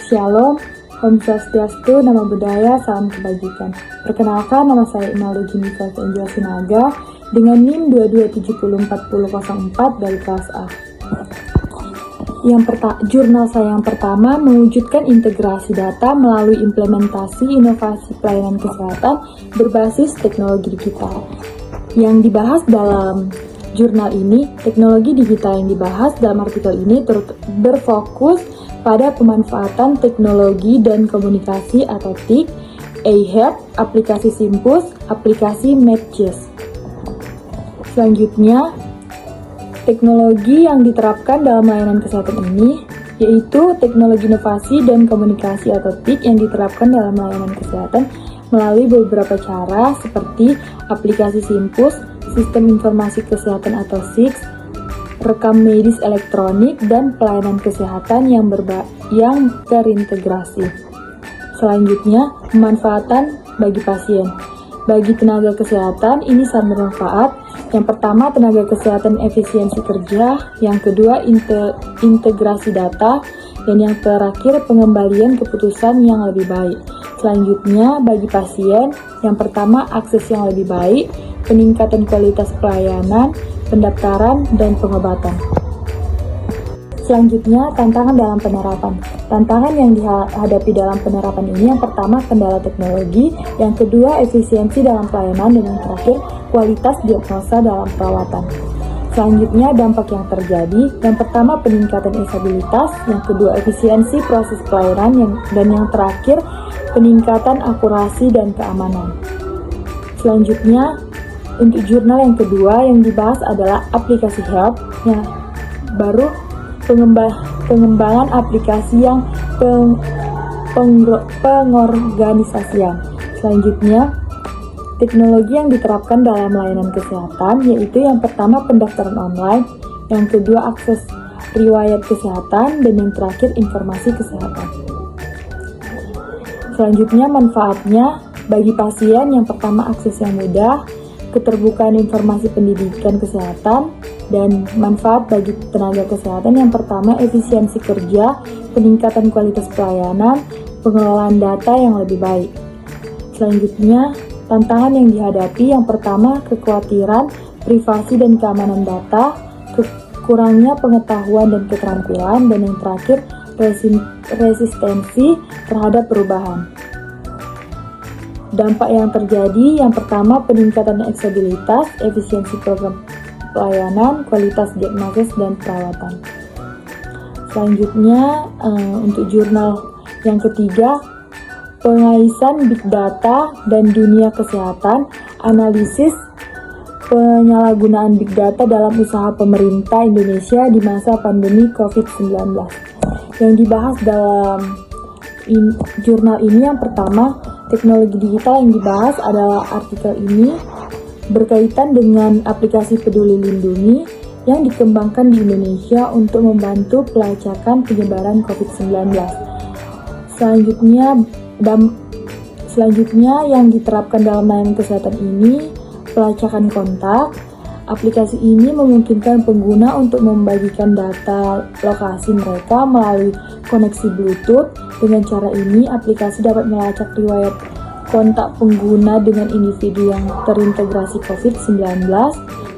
Shalom, Om Swastiastu, Namo Buddhaya, Salam Kebajikan. Perkenalkan, nama saya Imelda Jennifer Angel Sinaga dengan NIM 22704004 dari kelas A. Jurnal saya yang pertama mewujudkan integrasi data melalui implementasi inovasi pelayanan kesehatan berbasis teknologi digital. Yang dibahas dalam jurnal ini, teknologi digital yang dibahas dalam artikel ini berfokus pada pemanfaatan teknologi dan komunikasi atau TIC, eHealth, aplikasi Simpus, aplikasi Medgis. Selanjutnya, teknologi yang diterapkan dalam layanan kesehatan ini yaitu teknologi inovasi dan komunikasi atau TIC yang diterapkan dalam layanan kesehatan melalui beberapa cara seperti aplikasi Simpus, sistem informasi kesehatan atau SIX, rekam medis elektronik, dan pelayanan kesehatan yang terintegrasi. Selanjutnya, pemanfaatan bagi pasien. Bagi tenaga kesehatan, ini sangat bermanfaat. Yang pertama, tenaga kesehatan efisiensi kerja. Yang kedua, integrasi data. Dan yang terakhir, pengembalian keputusan yang lebih baik. Selanjutnya, bagi pasien, yang pertama, akses yang lebih baik, peningkatan kualitas pelayanan, pendaftaran, dan pengobatan. Selanjutnya, tantangan dalam penerapan. Tantangan yang dihadapi dalam penerapan ini yang pertama, kendala teknologi, yang kedua, efisiensi dalam pelayanan, dan yang terakhir, kualitas diagnosa dalam perawatan. Selanjutnya, dampak yang terjadi. Yang pertama, peningkatan stabilitas, yang kedua, efisiensi proses pelayanan, dan yang terakhir, peningkatan akurasi dan keamanan. Selanjutnya, untuk jurnal yang kedua yang dibahas adalah aplikasi Health, baru pengembangan aplikasi yang pengorganisasian. Selanjutnya, teknologi yang diterapkan dalam layanan kesehatan yaitu yang pertama pendaftaran online, yang kedua akses riwayat kesehatan, dan yang terakhir informasi kesehatan. Selanjutnya, manfaatnya bagi pasien yang pertama akses yang mudah, keterbukaan informasi pendidikan kesehatan, dan manfaat bagi tenaga kesehatan yang pertama efisiensi kerja, peningkatan kualitas pelayanan, pengelolaan data yang lebih baik. Selanjutnya, tantangan yang dihadapi yang pertama kekhawatiran privasi dan keamanan data, kurangnya pengetahuan dan keterampilan, dan yang terakhir resistensi terhadap perubahan. Dampak yang terjadi yang pertama peningkatan stabilitas, efisiensi program pelayanan, kualitas diagnosis dan perawatan. Selanjutnya untuk jurnal yang ketiga, pengaisan big data dan dunia kesehatan, analisis penyalahgunaan big data dalam usaha pemerintah Indonesia di masa pandemi COVID-19. Yang dibahas dalam jurnal ini yang pertama, teknologi digital yang dibahas adalah artikel ini berkaitan dengan aplikasi Peduli Lindungi yang dikembangkan di Indonesia untuk membantu pelacakan penyebaran COVID-19. Selanjutnya yang diterapkan dalam layanan kesehatan ini, pelacakan kontak. Aplikasi ini memungkinkan pengguna untuk membagikan data lokasi mereka melalui koneksi Bluetooth. Dengan cara ini, aplikasi dapat melacak riwayat kontak pengguna dengan individu yang terintegrasi COVID-19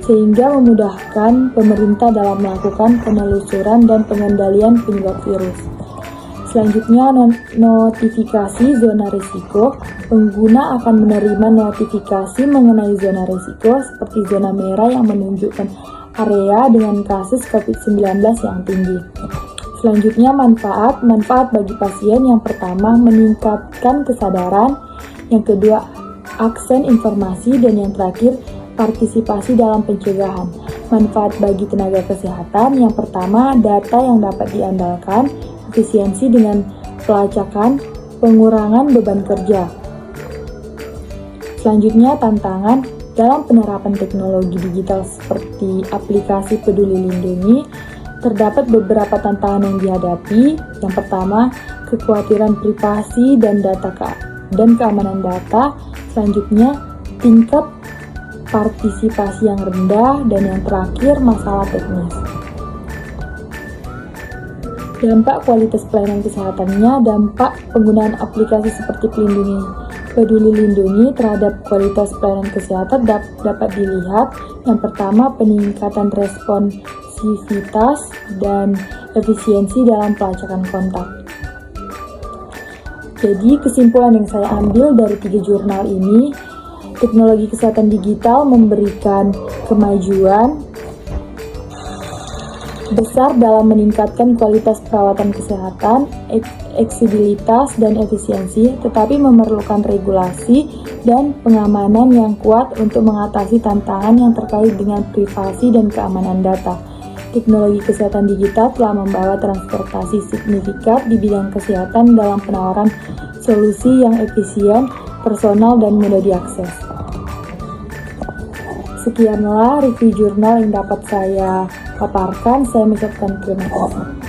sehingga memudahkan pemerintah dalam melakukan penelusuran dan pengendalian penyebab virus. Selanjutnya, notifikasi zona risiko. Pengguna akan menerima notifikasi mengenai zona risiko seperti zona merah yang menunjukkan area dengan kasus COVID-19 yang tinggi. Selanjutnya, manfaat bagi pasien yang pertama meningkatkan kesadaran, yang kedua akses informasi, dan yang terakhir partisipasi dalam pencegahan. Manfaat bagi tenaga kesehatan yang pertama data yang dapat diandalkan, efisiensi dengan pelacakan, pengurangan beban kerja. Selanjutnya, tantangan dalam penerapan teknologi digital seperti aplikasi Peduli Lindungi. Terdapat beberapa tantangan yang dihadapi. Yang pertama, kekhawatiran privasi dan keamanan data. Selanjutnya, tingkat partisipasi yang rendah, dan yang terakhir masalah teknis. Dampak kualitas pelayanan kesehatannya, dampak penggunaan aplikasi seperti Peduli Lindungi terhadap kualitas pelayanan kesehatan dapat dilihat. Yang pertama, peningkatan responsivitas dan efisiensi dalam pelacakan kontak. Jadi kesimpulan yang saya ambil dari 3 jurnal ini, teknologi kesehatan digital memberikan kemajuan besar dalam meningkatkan kualitas perawatan kesehatan, fleksibilitas, dan efisiensi, tetapi memerlukan regulasi dan pengamanan yang kuat untuk mengatasi tantangan yang terkait dengan privasi dan keamanan data. Teknologi kesehatan digital telah membawa transportasi signifikan di bidang kesehatan dalam penawaran solusi yang efisien, personal, dan mudah diakses. Sekianlah review jurnal yang dapat saya paparkan. Saya mengucapkan terima kasih.